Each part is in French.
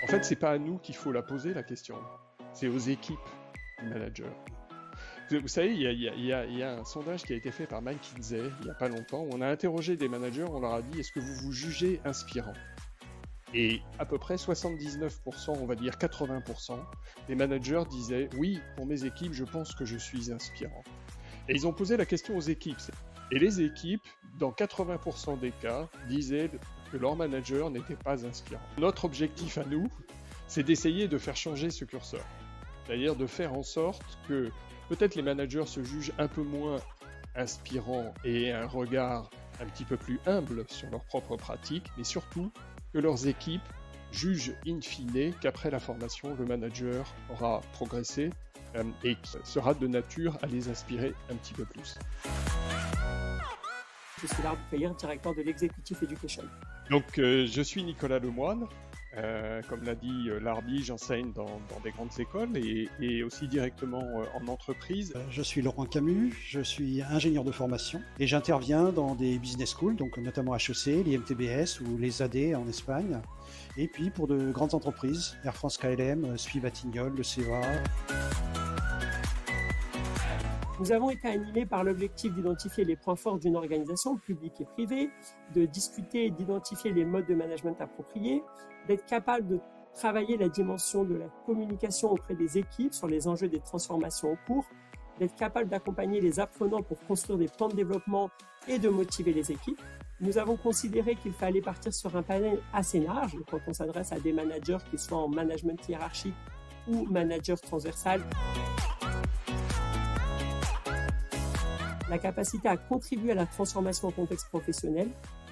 En fait, c'est pas à nous qu'il faut la poser, la question. C'est aux équipes du manager. Vous savez, il y a un sondage qui a été fait par McKinsey il n'y a pas longtemps, où on a interrogé des managers, on leur a dit « Est-ce que vous vous jugez inspirant ?» Et à peu près 79%, on va dire 80%, des managers disaient « Oui, pour mes équipes, je pense que je suis inspirant. » Et ils ont posé la question aux équipes. Et les équipes, dans 80% des cas, disaient que leur manager n'était pas inspirant. Notre objectif à nous, c'est d'essayer de faire changer ce curseur. C'est-à-dire de faire en sorte que peut-être les managers se jugent un peu moins inspirants et aient un regard un petit peu plus humble sur leurs propres pratiques, mais surtout que leurs équipes jugent in fine qu'après la formation, le manager aura progressé et sera de nature à les inspirer un petit peu plus. Je suis Lard Boucaillère, directeur de l'Executive Education. Donc, je suis Nicolas Lemoine. Comme l'a dit Lardy, j'enseigne dans des grandes écoles et aussi directement en entreprise. Je suis Laurent Camus, je suis ingénieur de formation et j'interviens dans des business schools, donc notamment HEC, l'IMTBS ou les AD en Espagne, et puis pour de grandes entreprises, Air France KLM, SUI Batignolles, le CEA. Nous avons été animés par l'objectif d'identifier les points forts d'une organisation, publique et privée, de discuter et d'identifier les modes de management appropriés, d'être capable de travailler la dimension de la communication auprès des équipes sur les enjeux des transformations en cours, d'être capable d'accompagner les apprenants pour construire des plans de développement et de motiver les équipes. Nous avons considéré qu'il fallait partir sur un panel assez large quand on s'adresse à des managers qui soient en management hiérarchique ou manager transversal. La capacité à contribuer à la transformation en contexte professionnel,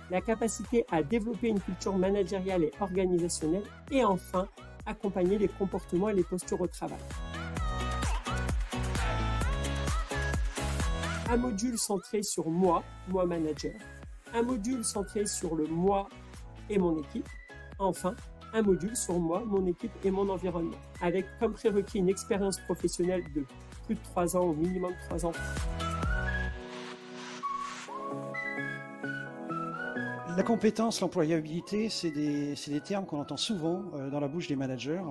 la capacité à développer une culture managériale et organisationnelle, et enfin, accompagner les comportements et les postures au travail. Un module centré sur moi manager, un module centré sur le moi et mon équipe, enfin, un module sur moi, mon équipe et mon environnement, avec comme prérequis une expérience professionnelle de plus de 3 ans, au minimum 3 ans. La compétence, l'employabilité, c'est des termes qu'on entend souvent dans la bouche des managers,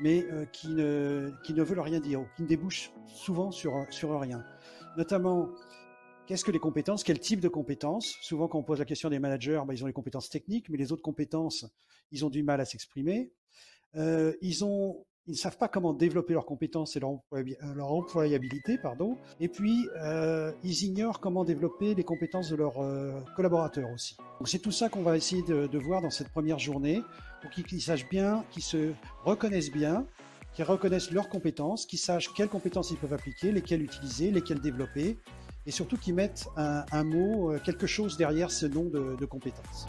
mais qui ne veulent rien dire, ou qui ne débouchent souvent sur rien. Notamment, qu'est-ce que les compétences? Quel type de compétences? Souvent, quand on pose la question des managers, ils ont les compétences techniques, mais les autres compétences, ils ont du mal à s'exprimer. Ils ne savent pas comment développer leurs compétences et leur employabilité, pardon. Et puis, ils ignorent comment développer les compétences de leurs collaborateurs aussi. Donc, c'est tout ça qu'on va essayer de voir dans cette première journée, pour qu'ils sachent bien, qu'ils se reconnaissent bien, qu'ils reconnaissent leurs compétences, qu'ils sachent quelles compétences ils peuvent appliquer, lesquelles utiliser, lesquelles développer, et surtout qu'ils mettent un mot, quelque chose derrière ce nom de compétences.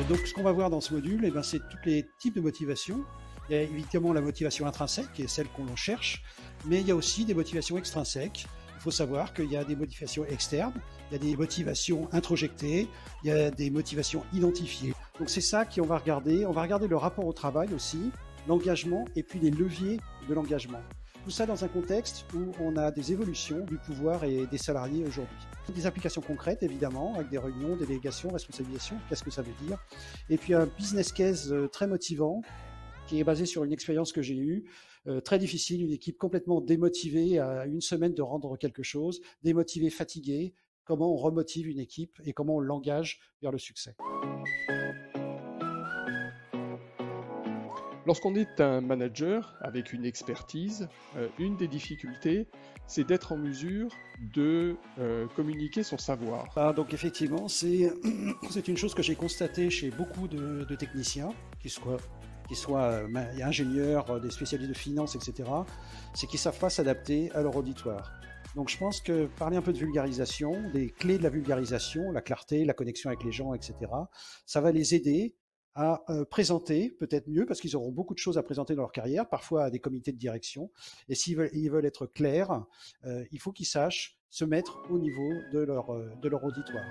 Donc, ce qu'on va voir dans ce module, c'est tous les types de motivation. Il y a évidemment la motivation intrinsèque, qui est celle qu'on cherche, mais il y a aussi des motivations extrinsèques. Il faut savoir qu'il y a des motivations externes, il y a des motivations introjectées, il y a des motivations identifiées. Donc, c'est ça qu'on va regarder. On va regarder le rapport au travail aussi, l'engagement et puis les leviers de l'engagement. Tout ça dans un contexte où on a des évolutions du pouvoir et des salariés aujourd'hui. Des applications concrètes, évidemment, avec des réunions, délégations, responsabilisation, qu'est-ce que ça veut dire? Et puis un business case très motivant, qui est basé sur une expérience que j'ai eue, très difficile, une équipe complètement démotivée à une semaine de rendre quelque chose, démotivée, fatiguée. Comment on remotive une équipe et comment on l'engage vers le succès. Lorsqu'on est un manager avec une expertise, une des difficultés, c'est d'être en mesure de communiquer son savoir. Donc effectivement, c'est une chose que j'ai constatée chez beaucoup de techniciens, qui soient ingénieurs, des spécialistes de finance, etc., c'est qu'ils ne savent pas s'adapter à leur auditoire. Donc je pense que parler un peu de vulgarisation, des clés de la vulgarisation, la clarté, la connexion avec les gens, etc., ça va les aider à présenter peut-être mieux, parce qu'ils auront beaucoup de choses à présenter dans leur carrière, parfois à des comités de direction. Et s'ils veulent être clairs, il faut qu'ils sachent se mettre au niveau de leur auditoire.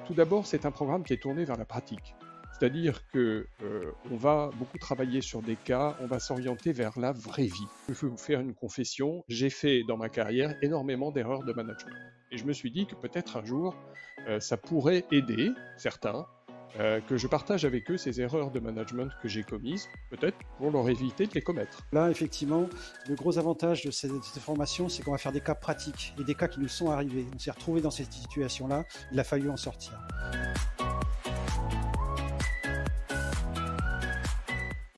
Tout d'abord, c'est un programme qui est tourné vers la pratique. C'est-à-dire qu'on va beaucoup travailler sur des cas, on va s'orienter vers la vraie vie. Je peux vous faire une confession, j'ai fait dans ma carrière énormément d'erreurs de management. Et je me suis dit que peut-être un jour, ça pourrait aider certains, que je partage avec eux ces erreurs de management que j'ai commises, peut-être pour leur éviter de les commettre. Là, effectivement, le gros avantage de cette formation, c'est qu'on va faire des cas pratiques et des cas qui nous sont arrivés. On s'est retrouvés dans cette situation-là, il a fallu en sortir.